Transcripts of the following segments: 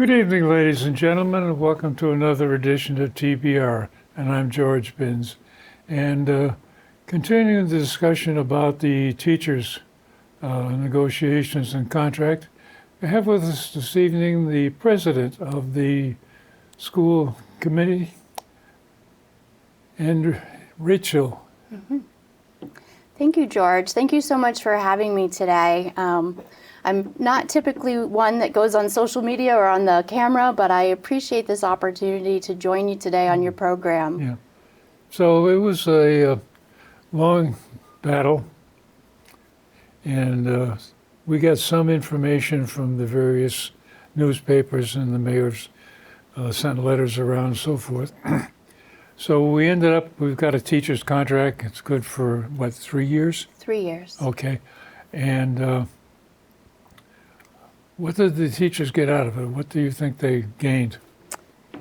Good evening, ladies and gentlemen, and welcome to another edition of TBR. And I'm George Binns. And continuing the discussion about the teachers' negotiations and contract, we have with us this evening the president of the school committee, and Rachael. Mm-hmm. Thank you, George. Thank you so much for having me today. I'm not typically one that goes on social media or on the camera, but I appreciate this opportunity to join you today on your program. Yeah. So it was a long battle, and we got some information from the various newspapers, and the mayors sent letters around and so forth. So we ended up, we've got a teacher's contract. It's good for, what, 3 years? 3 years. Okay. And what did the teachers get out of it? What do you think they gained?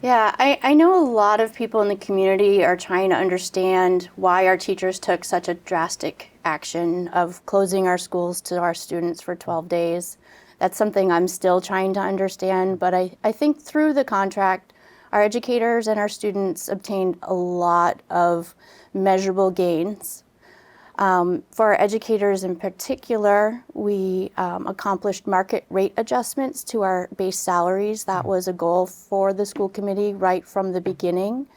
Yeah, I know a lot of people in the community are trying to understand why our teachers took such a drastic action of closing our schools to our students for 12 days. That's something I'm still trying to understand, but I think through the contract, our educators and our students obtained a lot of measurable gains. For our educators in particular, we accomplished market rate adjustments to our base salaries. That was a goal for the school committee right from the beginning.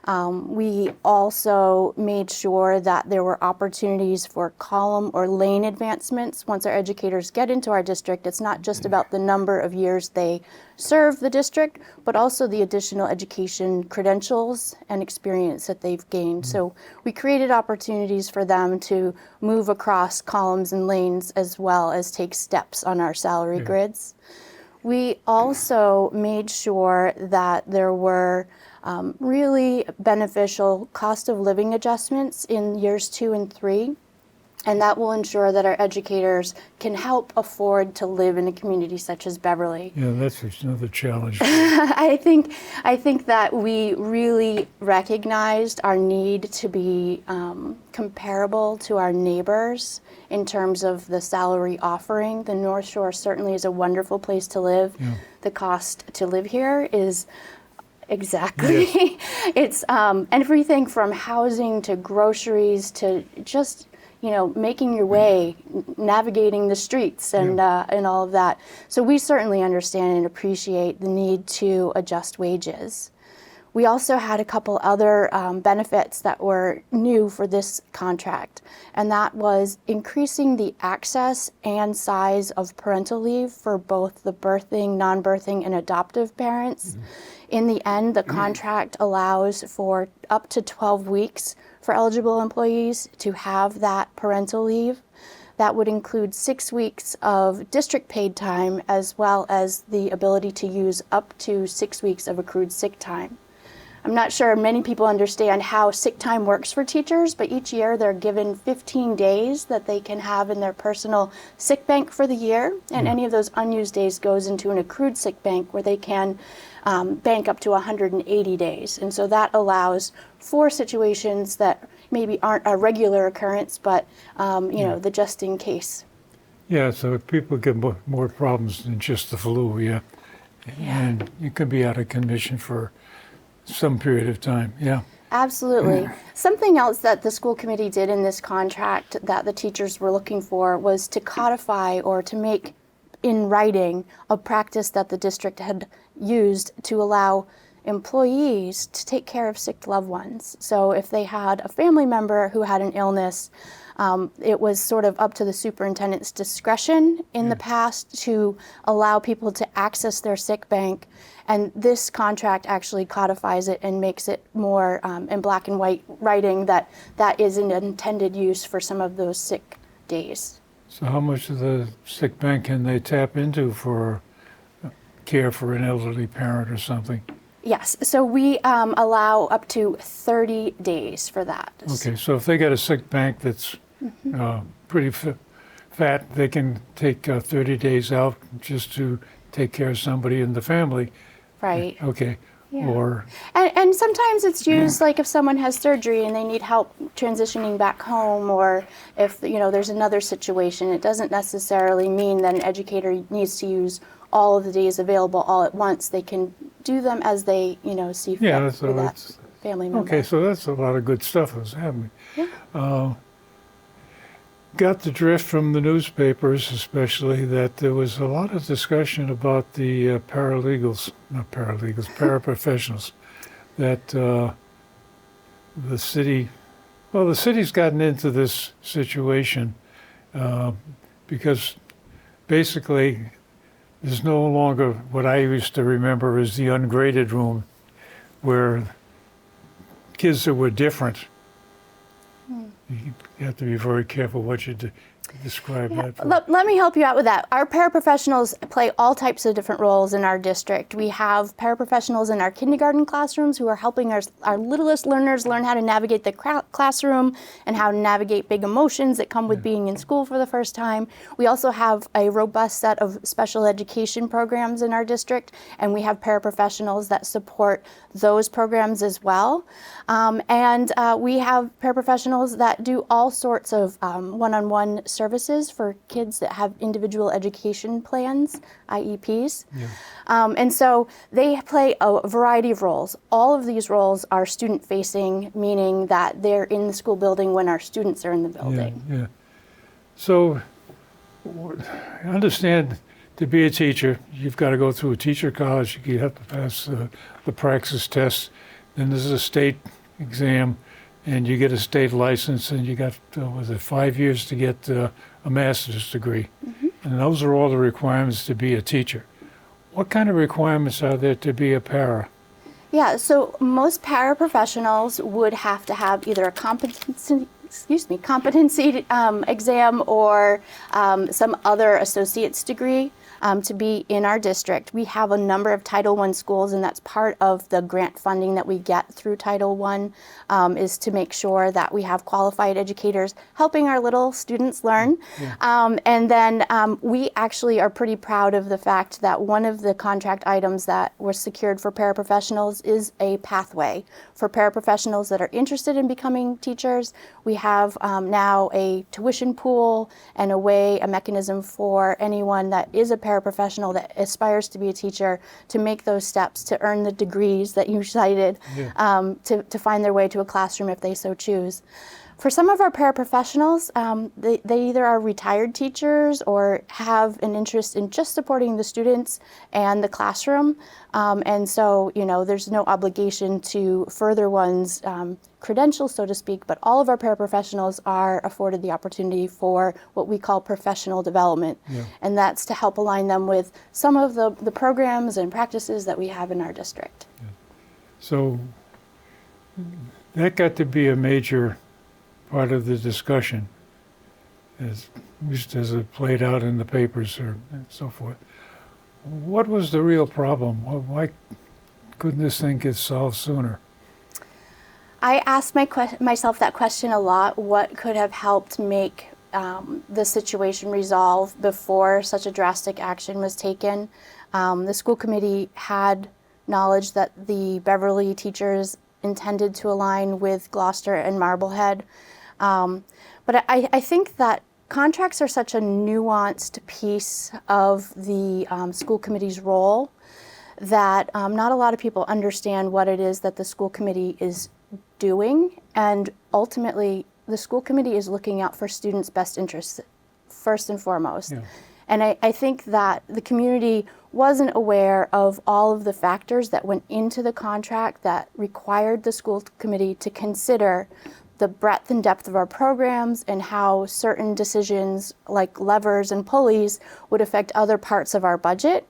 We also made sure that there were opportunities for column or lane advancements. Once our educators get into our district, it's not just about the number of years they serve the district, but also the additional education credentials and experience that they've gained. So we created opportunities for them to move across columns and lanes as well as take steps on our salary grids. We also made sure that there were really beneficial cost of living adjustments in years 2 and 3, and that will ensure that our educators can help afford to live in a community such as Beverly. Yeah, that's another challenge. I think that we really recognized our need to be comparable to our neighbors in terms of the salary offering. The North Shore certainly is a wonderful place to live. Yeah. The cost to live here is exactly. Yes. It's everything from housing to groceries to just, making your way, navigating the streets and all of that. So we certainly understand and appreciate the need to adjust wages. We also had a couple other benefits that were new for this contract, and that was increasing the access and size of parental leave for both the birthing, non-birthing, and adoptive parents. Mm-hmm. In the end, the contract allows for up to 12 weeks for eligible employees to have that parental leave. That would include 6 weeks of district paid time, as well as the ability to use up to 6 weeks of accrued sick time. I'm not sure many people understand how sick time works for teachers, but each year they're given 15 days that they can have in their personal sick bank for the year, and any of those unused days goes into an accrued sick bank where they can bank up to 180 days. And so that allows for situations that maybe aren't a regular occurrence, but the just in case. Yeah, so people get more problems than just the flu, yeah. And you could be out of commission for some period of time, yeah. Absolutely. Something else that the school committee did in this contract that the teachers were looking for was to codify or to make in writing a practice that the district had used to allow employees to take care of sick loved ones. So if they had a family member who had an illness, it was sort of up to the superintendent's discretion in the past to allow people to access their sick bank. And this contract actually codifies it and makes it more in black and white writing that is an intended use for some of those sick days. So how much of the sick bank can they tap into for care for an elderly parent or something? Yes, so we allow up to 30 days for that. Okay, so if they got a sick bank that's pretty fat, they can take 30 days out just to take care of somebody in the family. Right. Okay. Yeah. Or and sometimes it's used like if someone has surgery and they need help transitioning back home, or if there's another situation. It doesn't necessarily mean that an educator needs to use all of the days available all at once. They can do them as they, see fit Yeah, with so that it's family member. okay. So that's a lot of good stuff that's happening. Yeah. Got the drift from the newspapers, especially, that there was a lot of discussion about the paraprofessionals, that the city's gotten into this situation because basically there's no longer what I used to remember as the ungraded room, where kids that were different. You have to be very careful what you describe that for. Let me help you out with that. Our paraprofessionals play all types of different roles in our district. We have paraprofessionals in our kindergarten classrooms who are helping our littlest learners learn how to navigate the classroom and how to navigate big emotions that come with being in school for the first time. We also have a robust set of special education programs in our district, and we have paraprofessionals that support those programs as well. And we have paraprofessionals that do all sorts of one-on-one services for kids that have individual education plans, IEPs. And so they play a variety of roles. All of these roles are student-facing, meaning that they're in the school building when our students are in the building. Yeah. So I understand, to be a teacher, you've got to go through a teacher college. You have to pass the praxis test. Then there's a state exam, and you get a state license, and you got, 5 years to get a master's degree. And those are all the requirements to be a teacher. What kind of requirements are there to be a para? Yeah, so most paraprofessionals would have to have either a competency exam or some other associate's degree to be in our district. We have a number of Title I schools, and that's part of the grant funding that we get through Title I, is to make sure that we have qualified educators helping our little students learn. And then we actually are pretty proud of the fact that one of the contract items that was secured for paraprofessionals is a pathway for paraprofessionals that are interested in becoming teachers. We have now a tuition pool and a mechanism for anyone that is a paraprofessional that aspires to be a teacher to make those steps to earn the degrees that you cited, to find their way to a classroom if they so choose. For some of our paraprofessionals, they either are retired teachers or have an interest in just supporting the students and the classroom. And so, there's no obligation to further one's credentials, so to speak, but all of our paraprofessionals are afforded the opportunity for what we call professional development. And that's to help align them with some of the programs and practices that we have in our district. So that got to be a major part of the discussion, as it played out in the papers and so forth. What was the real problem? Why couldn't this thing get solved sooner? I asked myself that question a lot. What could have helped make the situation resolve before such a drastic action was taken? The school committee had knowledge that the Beverly teachers intended to align with Gloucester and Marblehead. But I think that contracts are such a nuanced piece of the school committee's role that not a lot of people understand what it is that the school committee is doing. And ultimately, the school committee is looking out for students' best interests first and foremost. And I think that the community wasn't aware of all of the factors that went into the contract that required the school committee to consider the breadth and depth of our programs and how certain decisions like levers and pulleys would affect other parts of our budget.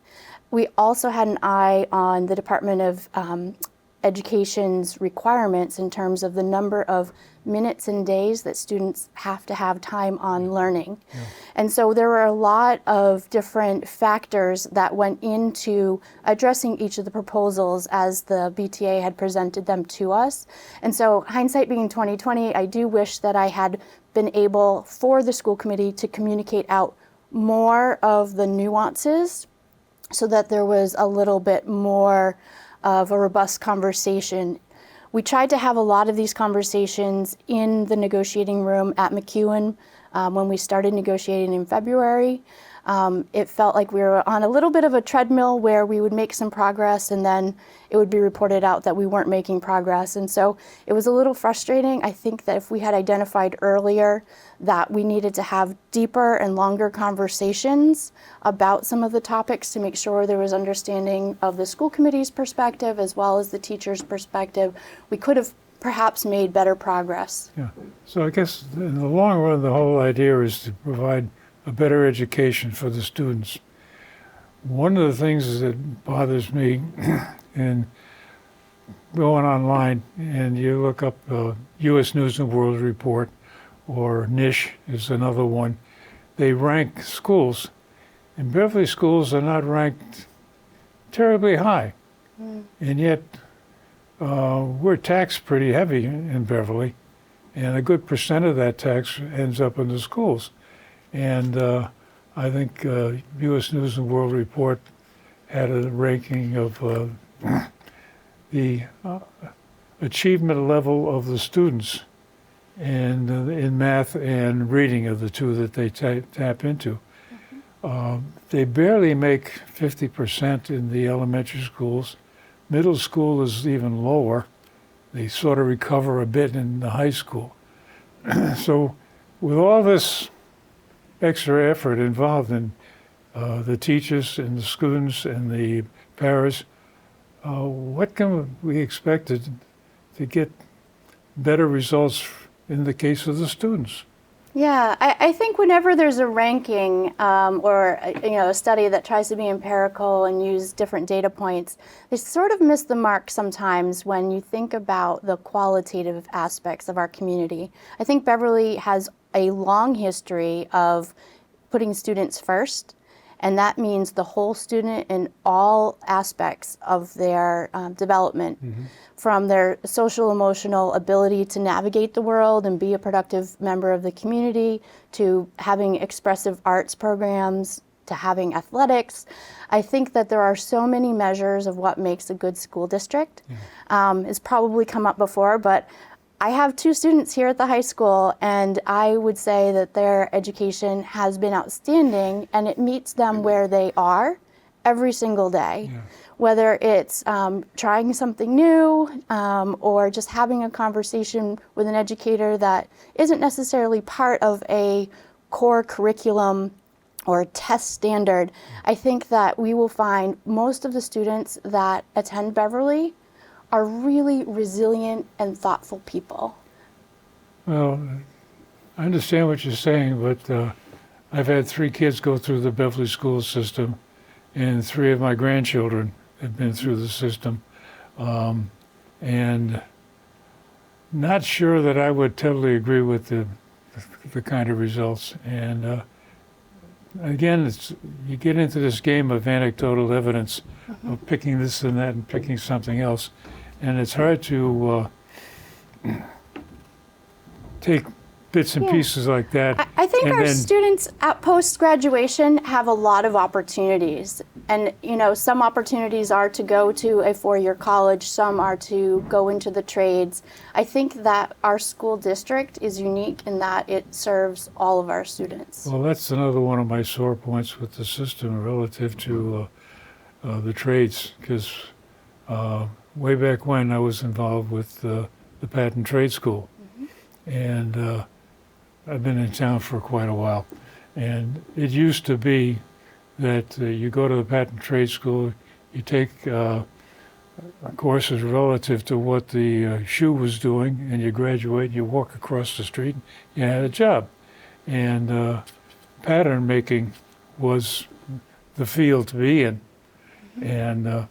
We also had an eye on the Department of Education's requirements in terms of the number of minutes and days that students have to have time on learning. And so there were a lot of different factors that went into addressing each of the proposals as the BTA had presented them to us. And so hindsight being 2020, I do wish that I had been able for the school committee to communicate out more of the nuances so that there was a little bit more of a robust conversation. We tried to have a lot of these conversations in the negotiating room at McEwen when we started negotiating in February. it felt like we were on a little bit of a treadmill where we would make some progress and then it would be reported out that we weren't making progress. And so it was a little frustrating. I think that if we had identified earlier that we needed to have deeper and longer conversations about some of the topics to make sure there was understanding of the school committee's perspective as well as the teacher's perspective, we could have perhaps made better progress. Yeah. So I guess in the long run, the whole idea is to provide a better education for the students. One of the things that bothers me in going online and you look up U.S. News and World Report, or NISH is another one, they rank schools. And Beverly schools are not ranked terribly high. And yet we're taxed pretty heavy in Beverly, and a good percent of that tax ends up in the schools. And I think U.S. News and World Report had a ranking of the achievement level of the students and in math and reading of the two that they tap into. They barely make 50% in the elementary schools. Middle school is even lower. They sort of recover a bit in the high school. So with all this extra effort involved in the teachers and the students and the parents, what can we expect to get better results in the case of the students? Yeah, I think whenever there's a ranking or a study that tries to be empirical and use different data points, they sort of miss the mark sometimes when you think about the qualitative aspects of our community. I think Beverly has a long history of putting students first, and that means the whole student in all aspects of their development, from their social emotional ability to navigate the world and be a productive member of the community, to having expressive arts programs, to having athletics. I think that there are so many measures of what makes a good school district. It's probably come up before, but I have 2 students here at the high school, and I would say that their education has been outstanding, and it meets them where they are every single day. Whether it's trying something new or just having a conversation with an educator that isn't necessarily part of a core curriculum or test standard. I think that we will find most of the students that attend Beverly are really resilient and thoughtful people. Well, I understand what you're saying, but I've had 3 kids go through the Beverly school system, and 3 of my grandchildren have been through the system. And not sure that I would totally agree with the kind of results. And again, you get into this game of anecdotal evidence, of picking this and that and picking something else. And it's hard to take bits and pieces like that. I think and our then, students at post-graduation have a lot of opportunities. And some opportunities are to go to a 4-year college, some are to go into the trades. I think that our school district is unique in that it serves all of our students. Well, that's another one of my sore points with the system relative to the trades, because way back when I was involved with the patent trade school. And I've been in town for quite a while. And it used to be that you go to the patent trade school, you take courses relative to what the shoe was doing, and you graduate, and you walk across the street, and you had a job. And pattern making was the field to be in. And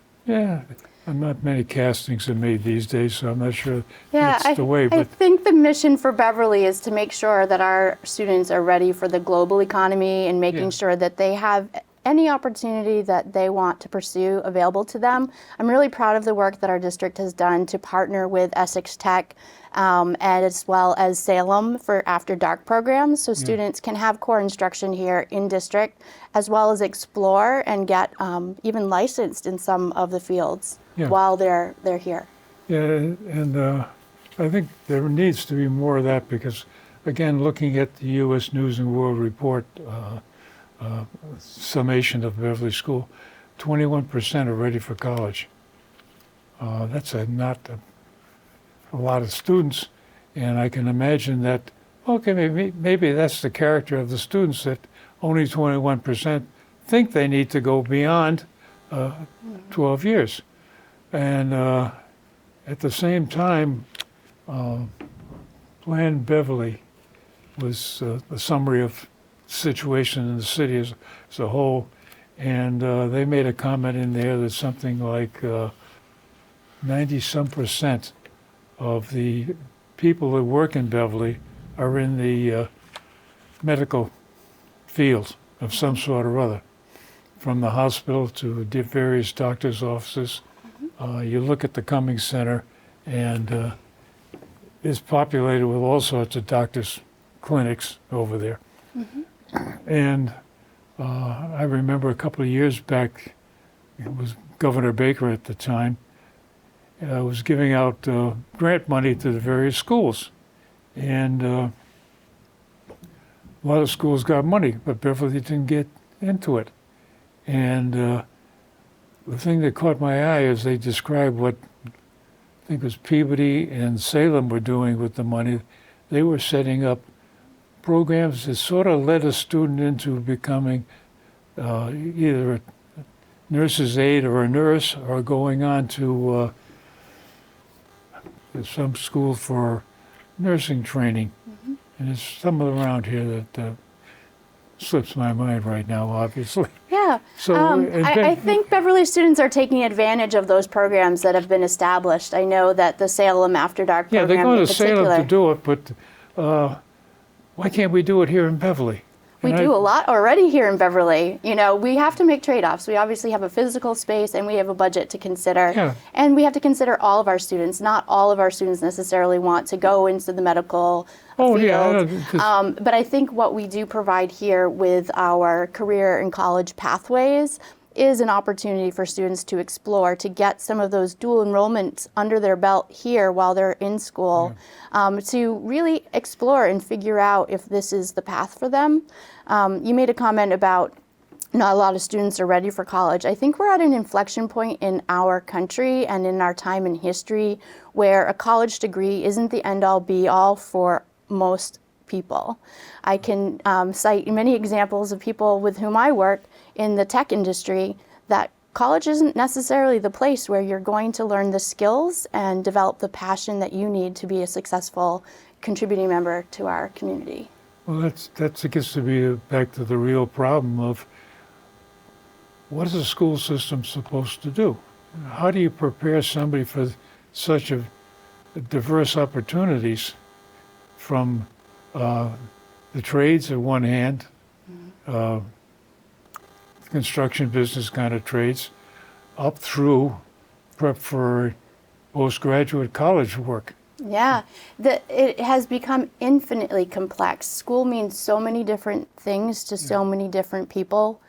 not many castings are made these days, so I'm not sure that's the way. I think the mission for Beverly is to make sure that our students are ready for the global economy and making sure that they have any opportunity that they want to pursue available to them. I'm really proud of the work that our district has done to partner with Essex Tech and as well as Salem for After Dark programs, so students can have core instruction here in district, as well as explore and get even licensed in some of the fields while they're here. Yeah, and I think there needs to be more of that because, again, looking at the U.S. News and World Report, summation of Beverly School, 21% are ready for college. That's not a lot of students, and I can imagine that, okay, maybe that's the character of the students, that only 21% think they need to go beyond 12 years. And at the same time, Plan Beverly was a summary of the situation in the city as a whole, and they made a comment in there that something like 90-some% of the people that work in Beverly are in the medical field of some sort or other, from the hospital to various doctors' offices. You look at the Cummings Center, and it's populated with all sorts of doctors' clinics over there. And I remember a couple of years back, it was Governor Baker at the time, was giving out grant money to the various schools. And a lot of schools got money, but Beverly didn't get into it. And the thing that caught my eye is they described what I think it was Peabody and Salem were doing with the money. They were setting up programs that sort of led a student into becoming either a nurse's aide or a nurse, or going on to some school for nursing training. And there's some around here that slips my mind right now, obviously. Yeah. So I think Beverly students are taking advantage of those programs that have been established. I know that the Salem After Dark yeah, program they're going in to particular. Salem to do it, but why can't we do it here in Beverly? We do a lot already here in Beverly. You know, we have to make trade-offs. We obviously have a physical space and we have a budget to consider. Yeah. And we have to consider all of our students. Not all of our students necessarily want to go into the medical field. Yeah, But I think what we do provide here with our career and college pathways is an opportunity for students to explore, to get some of those dual enrollments under their belt here while they're in school, to really explore and figure out if this is the path for them. You made a comment about not a lot of students are ready for college. I think we're at an inflection point in our country and in our time in history where a college degree isn't the end-all be-all for most people. I can cite many examples of people with whom I work in the tech industry that college isn't necessarily the place where you're going to learn the skills and develop the passion that you need to be a successful contributing member to our community. Well, that gets to be back to the real problem of what is the school system supposed to do? How do you prepare somebody for such a diverse opportunities from the trades at one hand, construction business kind of trades, up through prep for postgraduate college work? Yeah, it has become infinitely complex. School means so many different things to so many different people.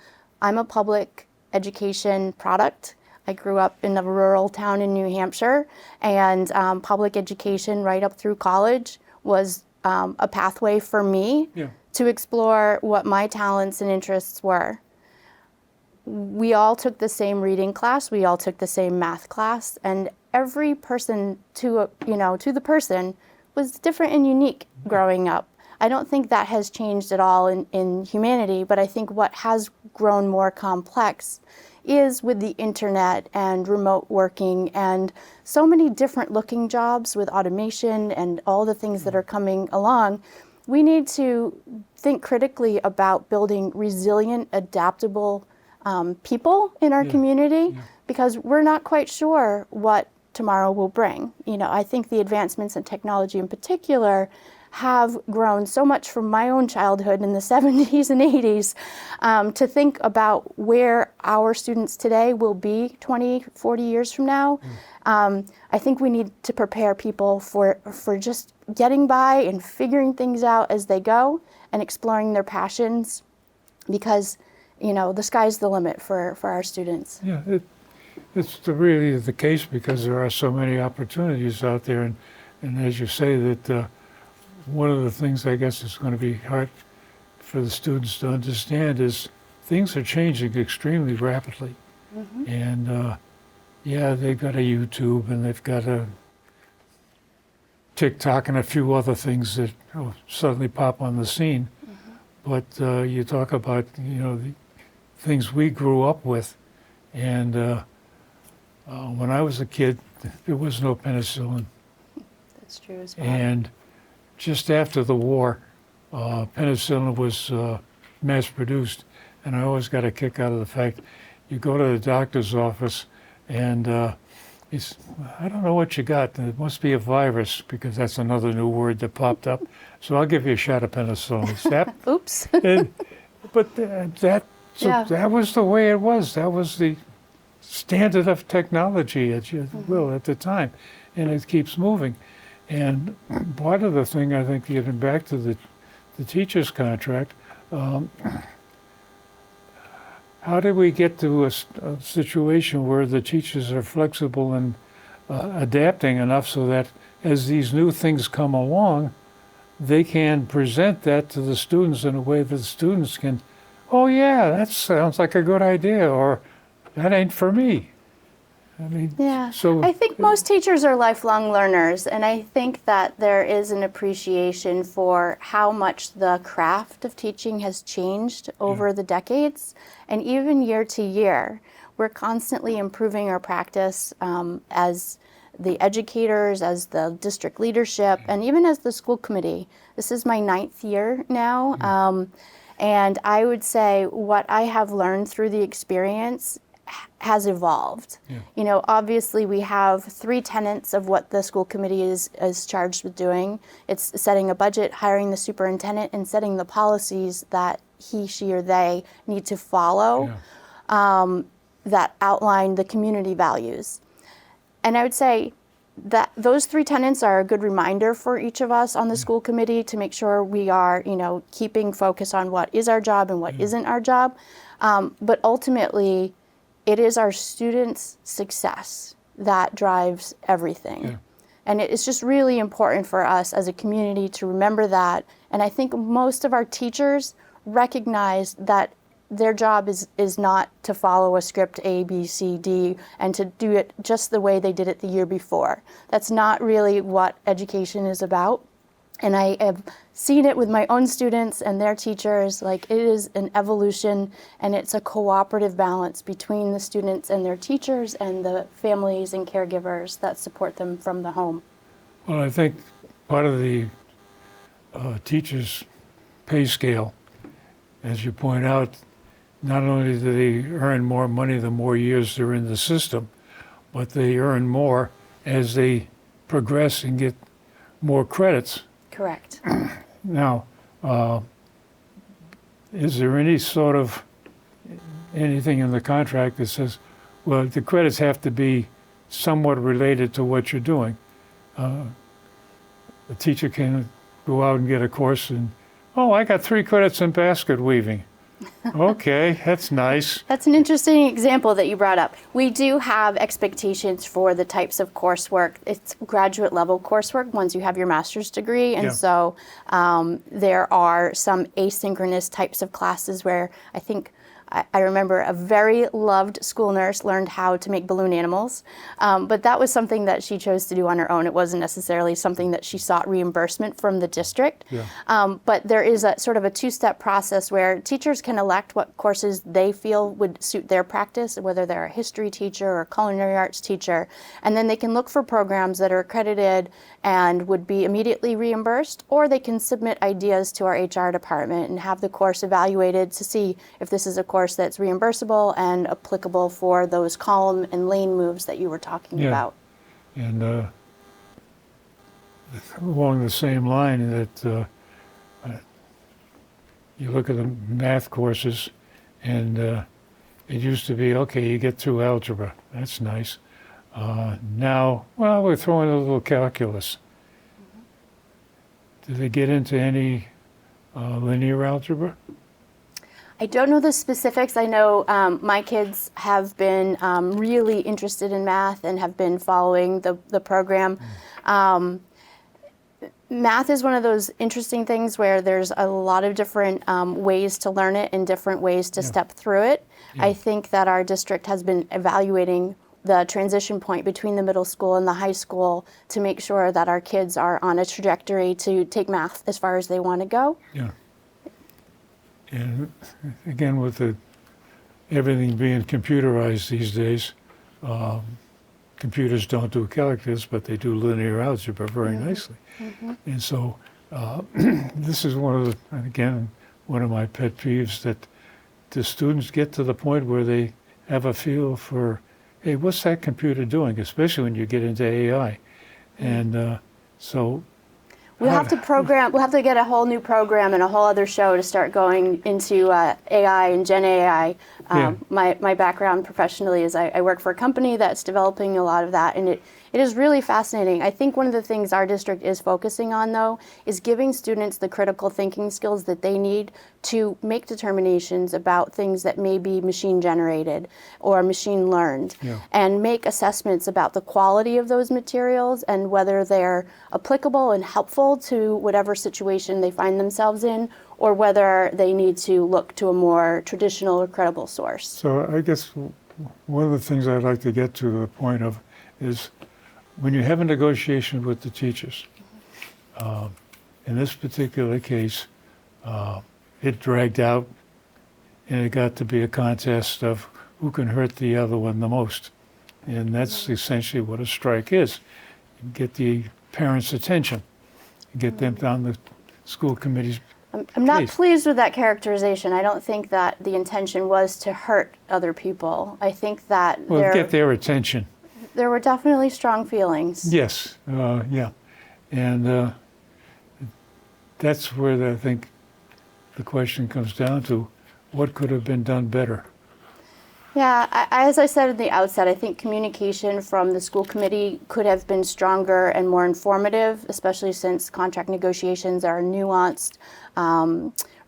I'm a public education product. I grew up in a rural town in New Hampshire, and public education right up through college was a pathway for me to explore what my talents and interests were. We all took the same reading class, we all took the same math class, and every person to the person was different and unique growing up. I don't think that has changed at all in humanity, but I think what has grown more complex is with the internet and remote working and so many different looking jobs with automation and all the things that are coming along. We need to think critically about building resilient, adaptable people in our community because we're not quite sure what tomorrow will bring. You know, I think the advancements in technology in particular have grown so much from my own childhood in the 70s and 80s to think about where our students today will be 20, 40 years from now. I think we need to prepare people for just getting by and figuring things out as they go and exploring their passions because, you know, the sky's the limit for our students. Yeah, it's really the case because there are so many opportunities out there. And as you say, that one of the things I guess is going to be hard for the students to understand is things are changing extremely rapidly. And yeah, they've got a YouTube and they've got a TikTok and a few other things that suddenly pop on the scene. But you talk about, the things we grew up with. And when I was a kid, there was no penicillin. That's true as well. And just after the war, penicillin was mass produced. And I always got a kick out of the fact you go to the doctor's office and he's, I don't know what you got. It must be a virus because that's another new word that popped up. So I'll give you a shot of penicillin. Oops. But that was the way it was. That was the standard of technology, at the time. And it keeps moving. And part of the thing, I think, getting back to the teacher's contract, how do we get to a situation where the teachers are flexible and adapting enough so that as these new things come along, they can present that to the students in a way that the students can, oh yeah, that sounds like a good idea, or that ain't for me. I mean, Yeah, so I think most teachers are lifelong learners, and I think that there is an appreciation for how much the craft of teaching has changed over the decades, and even year to year. We're constantly improving our practice as the educators, as the district leadership, and even as the school committee. This is my 9th year now, and I would say what I have learned through the experience has evolved. Obviously we have 3 tenets of what the school committee is charged with doing. It's setting a budget, hiring the superintendent, and setting the policies that he, she, or they need to follow that outline the community values. And I would say that those 3 tenets are a good reminder for each of us on the school committee to make sure we are, keeping focus on what is our job and what isn't our job. But ultimately, it is our students' success that drives everything. And it's just really important for us as a community to remember that. And I think most of our teachers recognize that their job is not to follow a script A, B, C, D, and to do it just the way they did it the year before. That's not really what education is about. And I have seen it with my own students and their teachers. Like, it is an evolution, and it's a cooperative balance between the students and their teachers and the families and caregivers that support them from the home. Well, I think part of the teachers' pay scale, as you point out, not only do they earn more money the more years they're in the system, but they earn more as they progress and get more credits. Correct. Now, is there any sort of anything in the contract that says, well, the credits have to be somewhat related to what you're doing? A teacher can go out and get a course and, oh, I got 3 credits in basket weaving. Okay, that's nice. That's an interesting example that you brought up. We do have expectations for the types of coursework. It's graduate level coursework once you have your master's degree. And so there are some asynchronous types of classes where I think I remember a very loved school nurse learned how to make balloon animals, but that was something that she chose to do on her own. It wasn't necessarily something that she sought reimbursement from the district. But there is a sort of a 2-step process where teachers can elect what courses they feel would suit their practice, whether they're a history teacher or a culinary arts teacher, and then they can look for programs that are accredited and would be immediately reimbursed, or they can submit ideas to our HR department and have the course evaluated to see if this is a course that's reimbursable and applicable for those column and lane moves that you were talking about. And along the same line that you look at the math courses and it used to be, okay, you get through algebra. That's nice. Now, well, we're throwing a little calculus. Do they get into any linear algebra? I don't know the specifics. I know my kids have been really interested in math and have been following the program. Math is one of those interesting things where there's a lot of different ways to learn it and different ways to step through it. I think that our district has been evaluating the transition point between the middle school and the high school to make sure that our kids are on a trajectory to take math as far as they want to go. Yeah. And again, with everything being computerized these days, computers don't do calculus, but they do linear algebra very nicely. And so this is one of my pet peeves, that the students get to the point where they have a feel for, hey, what's that computer doing, especially when you get into AI. And so we'll have to get a whole new program and a whole other show to start going into AI and Gen AI. My background professionally is I work for a company that's developing a lot of that, and it is really fascinating. I think one of the things our district is focusing on, though, is giving students the critical thinking skills that they need to make determinations about things that may be machine generated or machine learned, and make assessments about the quality of those materials and whether they're applicable and helpful to whatever situation they find themselves in, or whether they need to look to a more traditional or credible source. So I guess one of the things I'd like to get to the point of is when you have a negotiation with the teachers, in this particular case, it dragged out and it got to be a contest of who can hurt the other one the most. And that's essentially what a strike is. You get the parents' attention, get them down the school committee's. I'm not pleased with that characterization. I don't think that the intention was to hurt other people. I think that get their attention. There were definitely strong feelings. Yes, yeah. And that's where I think the question comes down to, what could have been done better? Yeah, as I said at the outset, I think communication from the school committee could have been stronger and more informative, especially since contract negotiations are a nuanced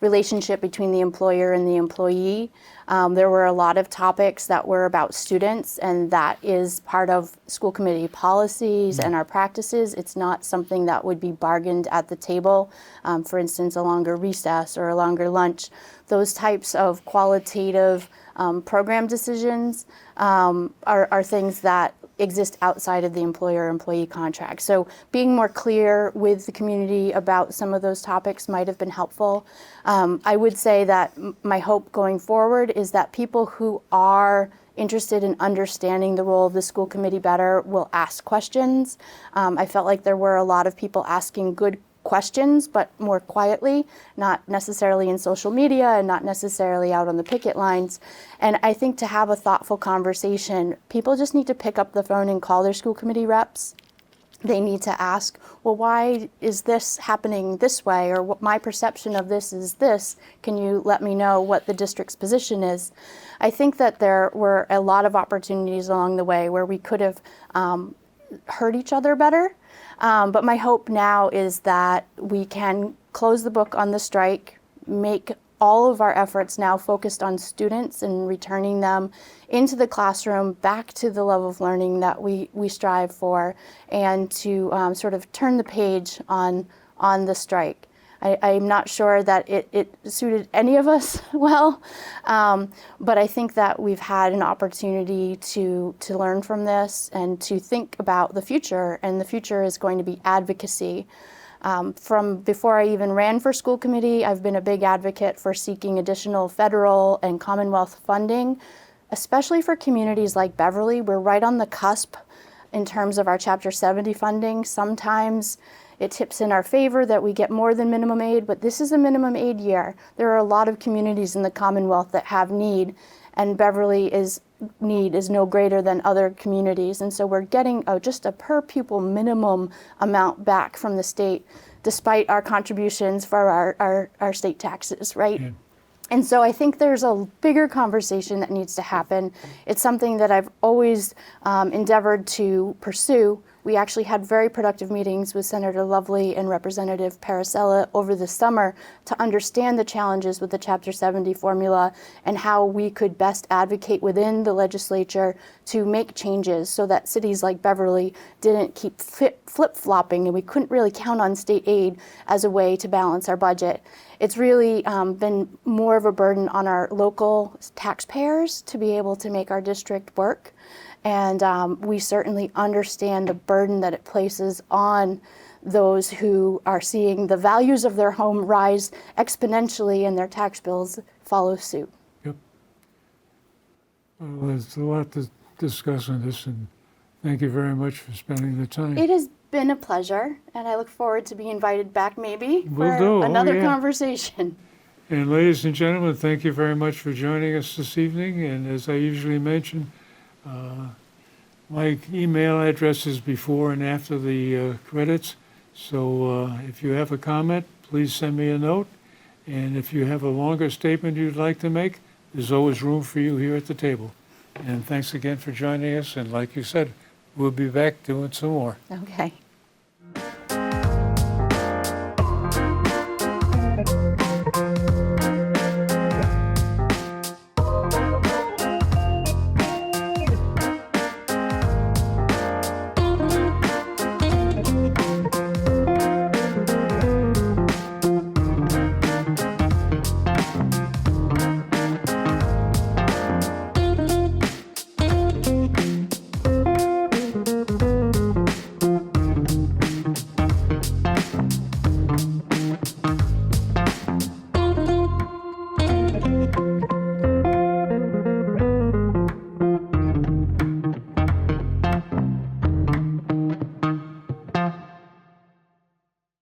relationship between the employer and the employee. There were a lot of topics that were about students, and that is part of school committee policies and our practices. It's not something that would be bargained at the table. For instance, a longer recess or a longer lunch. Those types of qualitative program decisions are things that exist outside of the employer-employee contract. So being more clear with the community about some of those topics might have been helpful. I would say that my hope going forward is that people who are interested in understanding the role of the school committee better will ask questions. I felt like there were a lot of people asking good questions, but more quietly, not necessarily in social media and not necessarily out on the picket lines. And I think to have a thoughtful conversation, people just need to pick up the phone and call their school committee reps. They need to ask, well, why is this happening this way? Or what my perception of this is this. Can you let me know what the district's position is? I think that there were a lot of opportunities along the way where we could have heard each other better. But my hope now is that we can close the book on the strike, make all of our efforts now focused on students and returning them into the classroom, back to the level of learning that we strive for, and to sort of turn the page on the strike. I'm not sure that it suited any of us well, but I think that we've had an opportunity to learn from this and to think about the future, and the future is going to be advocacy. From before I even ran for school committee, I've been a big advocate for seeking additional federal and Commonwealth funding, especially for communities like Beverly. We're right on the cusp in terms of our Chapter 70 funding. Sometimes it tips in our favor that we get more than minimum aid, but this is a minimum aid year. There are a lot of communities in the Commonwealth that have need, and Beverly's need is no greater than other communities. And so we're getting just a per pupil minimum amount back from the state, despite our contributions for our state taxes, right? Yeah. And so I think there's a bigger conversation that needs to happen. It's something that I've always endeavored to pursue We actually had very productive meetings with Senator Lovely and Representative Paracella over the summer to understand the challenges with the Chapter 70 formula and how we could best advocate within the legislature to make changes so that cities like Beverly didn't keep flip-flopping and we couldn't really count on state aid as a way to balance our budget. It's really been more of a burden on our local taxpayers to be able to make our district work. And we certainly understand the burden that it places on those who are seeing the values of their home rise exponentially and their tax bills follow suit. Yep. Well, there's a lot to discuss on this, and thank you very much for spending the time. It has been a pleasure, and I look forward to being invited back maybe Will for do. Oh, another yeah. conversation. And ladies and gentlemen, thank you very much for joining us this evening. And as I usually mention, my email address is before and after the credits. So if you have a comment, please send me a note. And if you have a longer statement you'd like to make, there's always room for you here at the table. And thanks again for joining us. And like you said, we'll be back doing some more. Okay.